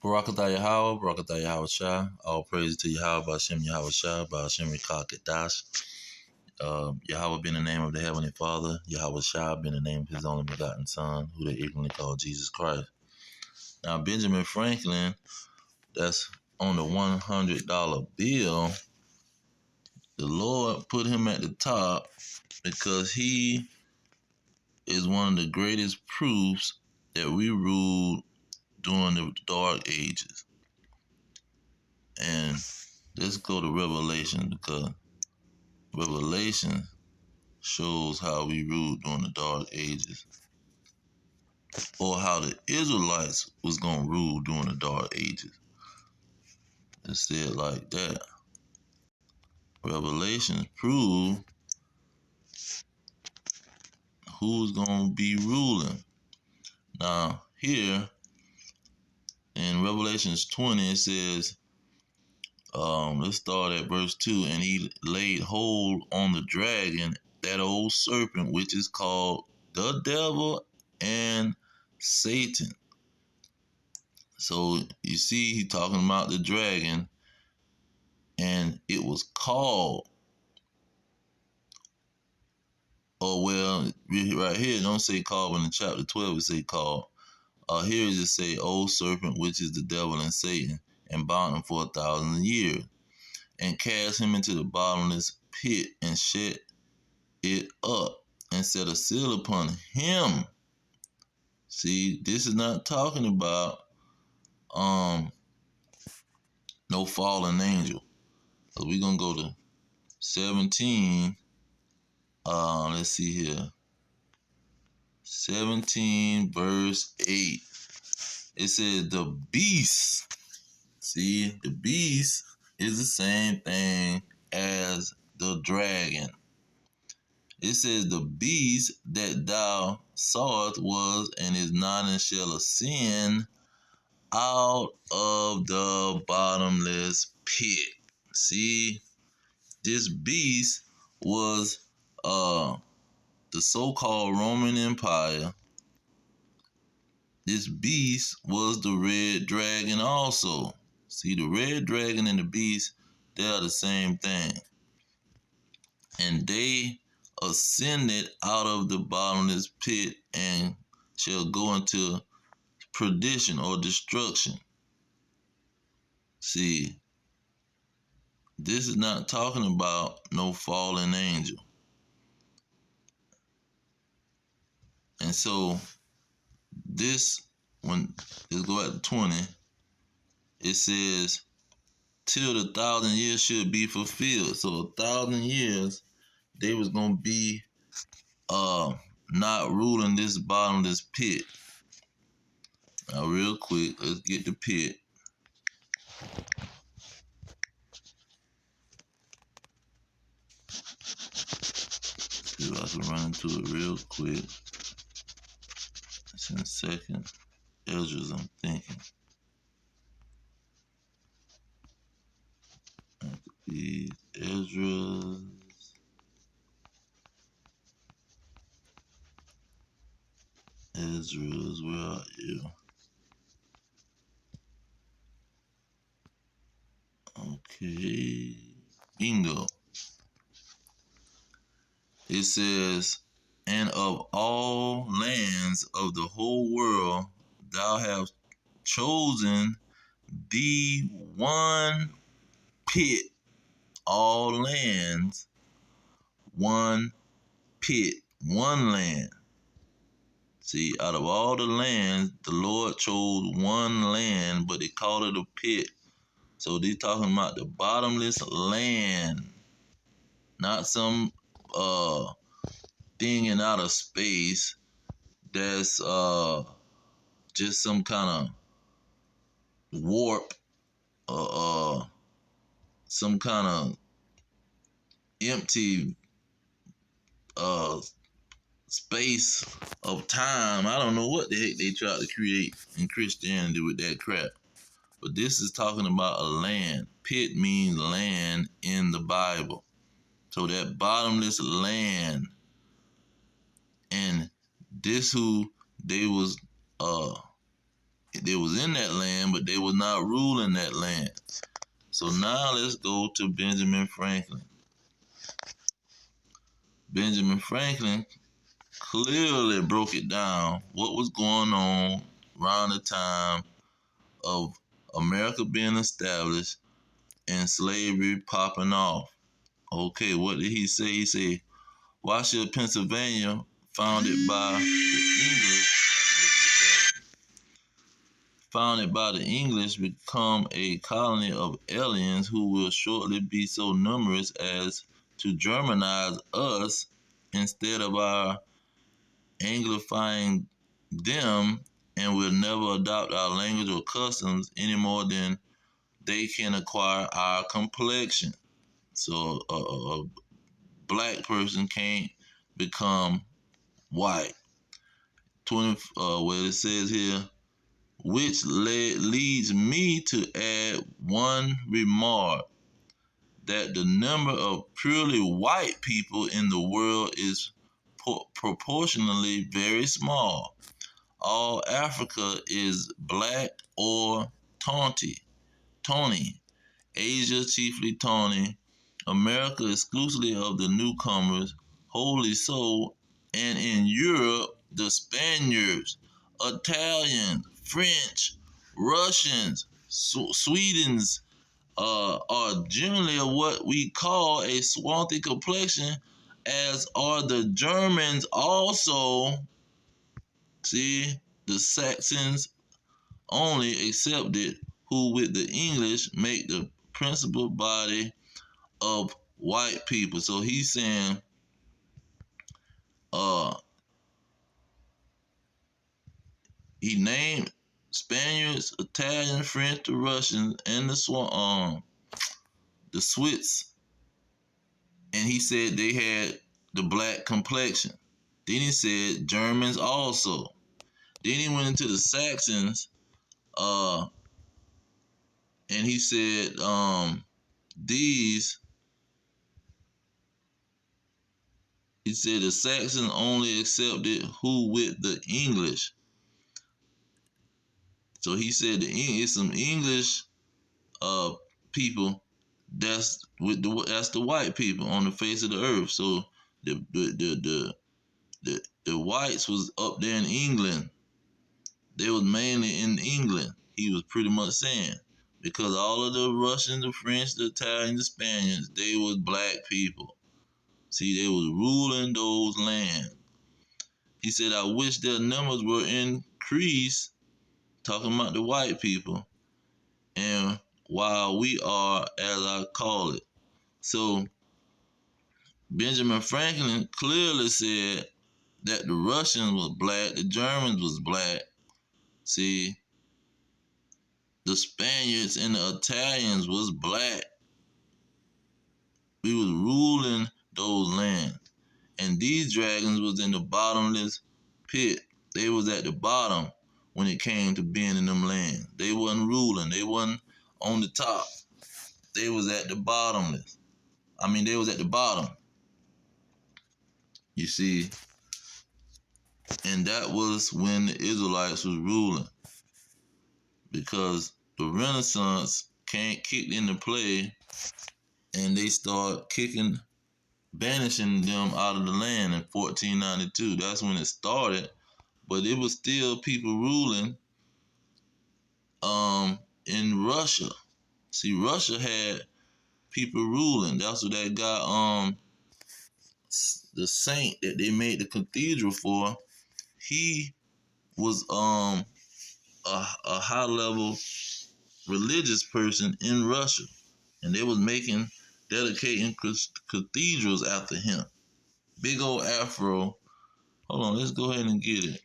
Barakatah Yahweh, Barakatah Yahweh Shai. All praise to Yahweh, Ba'ashem Yahweh Shai, Ba'ashem Rikah Kadash. Yahweh being the name of the Heavenly Father, Yahweh Shai being the name of His only begotten Son, who they ignorantly call Jesus Christ. Now, Benjamin Franklin, that's on the $100 bill, the Lord put him at the top because he is one of the greatest proofs that we ruled during the Dark Ages. And let's go to Revelation, because Revelation shows how we ruled during the Dark Ages, or how the Israelites was going to rule during the Dark Ages. Let's say it like that. Revelations prove who's going to be ruling. Now, here in Revelations 20, it says, let's start at verse 2. And he laid hold on the dragon, that old serpent, which is called the devil and Satan. So you see, he talking about the dragon, and it was called, or well, right here, it don't say called, but in chapter 12 it say called. Here it just say, old serpent, which is the devil and Satan, and bound him for 1,000 years, and cast him into the bottomless pit, and shut it up, and set a seal upon him. See, this is not talking about no fallen angel. So we're gonna go to 17. Let's see here. 17 verse 8. It says the beast. See, the beast is the same thing as the dragon. It says the beast that thou sawest was and is not and shall ascend out of the bottomless pit. See, this beast was the so-called Roman Empire. This beast was the red dragon also. See, the red dragon and the beast, they are the same thing. And they ascended out of the bottomless pit and shall go into perdition or destruction. See, this is not talking about no fallen angel. And so this, when let's go back to 20, it says till the 1,000 years should be fulfilled. So 1,000 years they was gonna be not ruling this bottomless pit. Now real quick, let's get the pit. See if I can run into it real quick. It's in a second. Ezra's, I'm thinking. That could be Ezra's. Ezra's, where are you? Okay. Bingo. It says, and of all lands of the whole world, thou hast chosen thee one pit. All lands, one pit, one land. See, out of all the lands, the Lord chose one land, but they called it a pit. So they're talking about the bottomless land, not some thing in outer space that's just some kind of warp, some kind of empty space of time. I don't know what the heck they tried to create in Christianity with that crap. But this is talking about a land. Pit means land in the Bible. So that bottomless land. And this who they was They was in that land, but they was not ruling that land. So now let's go to Benjamin Franklin. Benjamin Franklin clearly broke it down what was going on around the time of America being established and slavery popping off. Okay, what did he say? He said, why should Pennsylvania, founded by the English, become a colony of aliens who will shortly be so numerous as to Germanize us instead of our Anglifying them, and will never adopt our language or customs any more than they can acquire our complexion. So a black person can't become white. What it says here, which leads me to add one remark that the number of purely white people in the world is proportionally very small. All Africa is black or tawny. Asia chiefly tawny. America exclusively of the newcomers, wholly so, and in Europe the Spaniards, Italians, French, Russians, Swedes are generally of what we call a swarthy complexion, as are the Germans also. See, the Saxons only accepted, who with the English make the principal body of white people. So he's saying uh he named Spaniards, Italians, French, the Russians, and the Swiss, and he said they had the black complexion. Then he said Germans also. Then he went into the Saxons, and he said these. He said the Saxons only accepted who with the English. So he said it's some English people that's the white people on the face of the earth. So the whites was up there in England. They was mainly in England. He was pretty much saying, because all of the Russians, the French, the Italians, the Spaniards, they was black people. See, they was ruling those lands. He said, I wish their numbers were increased, talking about the white people, and while we are, as I call it. So Benjamin Franklin clearly said that the Russians was black, the Germans was black. See, the Spaniards and the Italians was black. We was ruling those lands. And these dragons was in the bottomless pit. They was at the bottom when it came to being in them lands. They wasn't ruling. They wasn't on the top. They was at the bottomless. They was at the bottom. You see, and that was when the Israelites was ruling, because the Renaissance kicked into play, and they start banishing them out of the land in 1492. That's when it started, but it was still people ruling in Russia. See, Russia had people ruling. That's what that guy, the saint that they made the cathedral for, he was a high level religious person in Russia, and they was dedicating cathedrals after him. Big old afro. Hold on, let's go ahead and get it.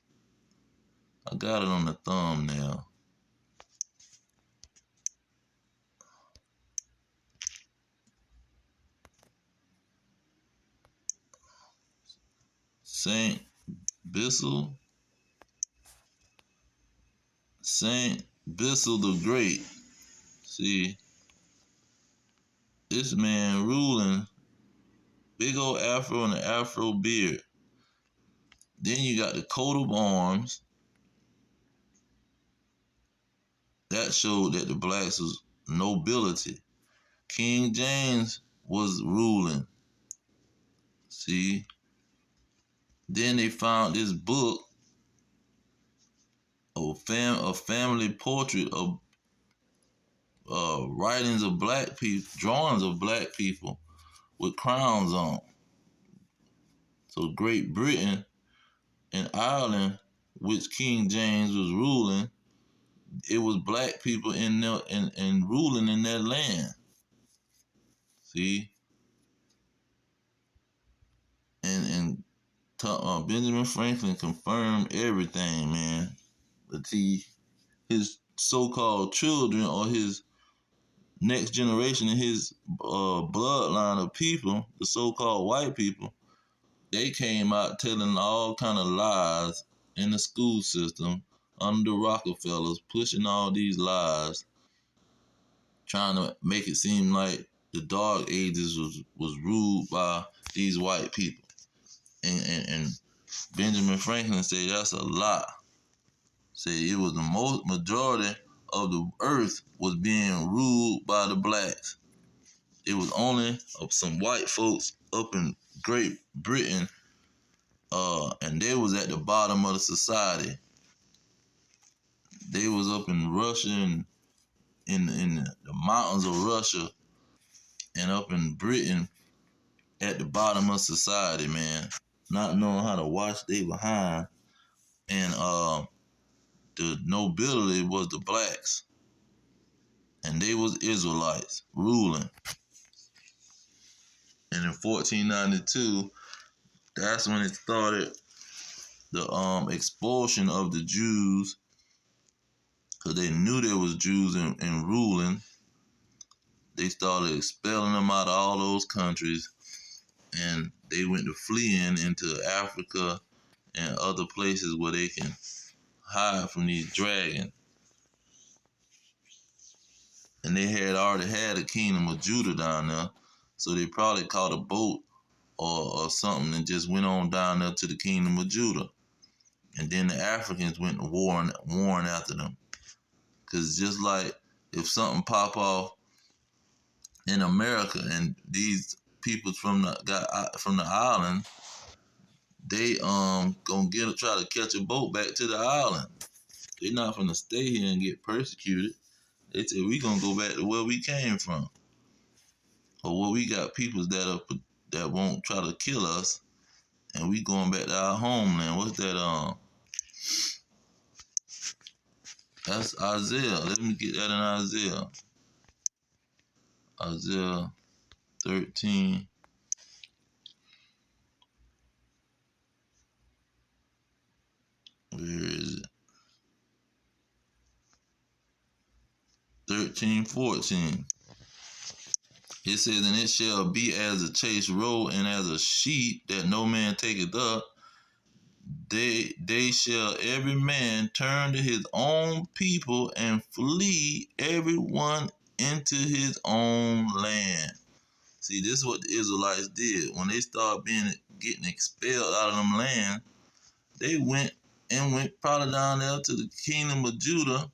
I got it on the thumbnail. Saint Basil the Great. See, this man ruling, big old afro and an afro beard. Then you got the coat of arms. that showed that the blacks was nobility. King James was ruling. See? Then they found this book, a family portrait of writings of black people, drawings of black people with crowns on. So Great Britain and Ireland, which King James was ruling, it was black people in there and ruling in that land. See? And Benjamin Franklin confirmed everything, man. But see, his so-called children or his next generation in his bloodline of people, the so-called white people, they came out telling all kind of lies in the school system under the Rockefellers, pushing all these lies, trying to make it seem like the Dark Ages was ruled by these white people. And Benjamin Franklin said that's a lie. Said it was the majority of the earth was being ruled by the blacks. It was only some white folks up in Great Britain, and they was at the bottom of the society. They was up in Russia and in the mountains of Russia and up in Britain at the bottom of society, man. Not knowing how to watch they behind. And the nobility was the blacks. And they was Israelites ruling. And in 1492, that's when it started the expulsion of the Jews, because they knew there was Jews in ruling. They started expelling them out of all those countries, and they went to fleeing into Africa and other places where they can hide from these dragons. And they had already had a kingdom of Judah down there, so they probably caught a boat or something and just went on down there to the kingdom of Judah. And then the Africans went to warring after them. Because just like if something pop off in America and these people from the island, they gonna try to catch a boat back to the island. They're not gonna stay here and get persecuted. They said we gonna go back to where we came from, or where we got peoples that won't try to kill us, and we going back to our homeland. What's that? That's Isaiah. Let me get that in Isaiah. Isaiah 13. Where is it? 13:14. It says, and it shall be as a chased roe and as a sheep that no man taketh up. They shall every man turn to his own people and flee every one into his own land. See, this is what the Israelites did. When they started getting expelled out of them land, they went probably down there to the kingdom of Judah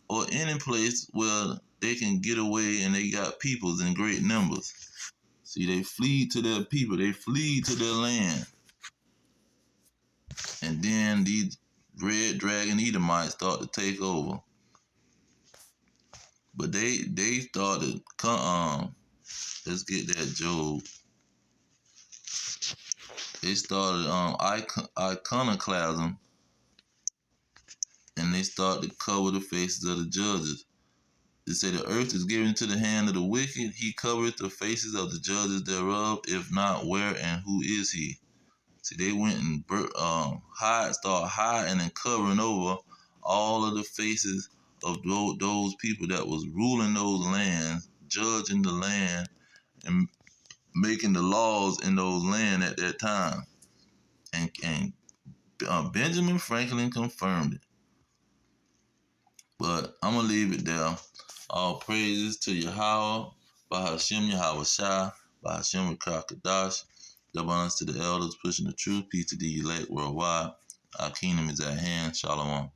or any place where they can get away and they got peoples in great numbers. See, they flee to their people. They flee to their land. And then these red dragon Edomites start to take over. But they started, let's get that Job. They started iconoclasm, and they started to cover the faces of the judges. They say the earth is given to the hand of the wicked. He covereth the faces of the judges thereof. If not, where and who is he? See, they went and started hiding and covering over all of the faces of those people that was ruling those lands, judging the land, and making the laws in those lands at that time. And Benjamin Franklin confirmed it. But I'm going to leave it there. All praises to Yahweh, Bahashem Yahweh Shai, Bahashem Rakakadash. Double honors to the elders pushing the truth. Peace to the elect worldwide. Our kingdom is at hand. Shalom.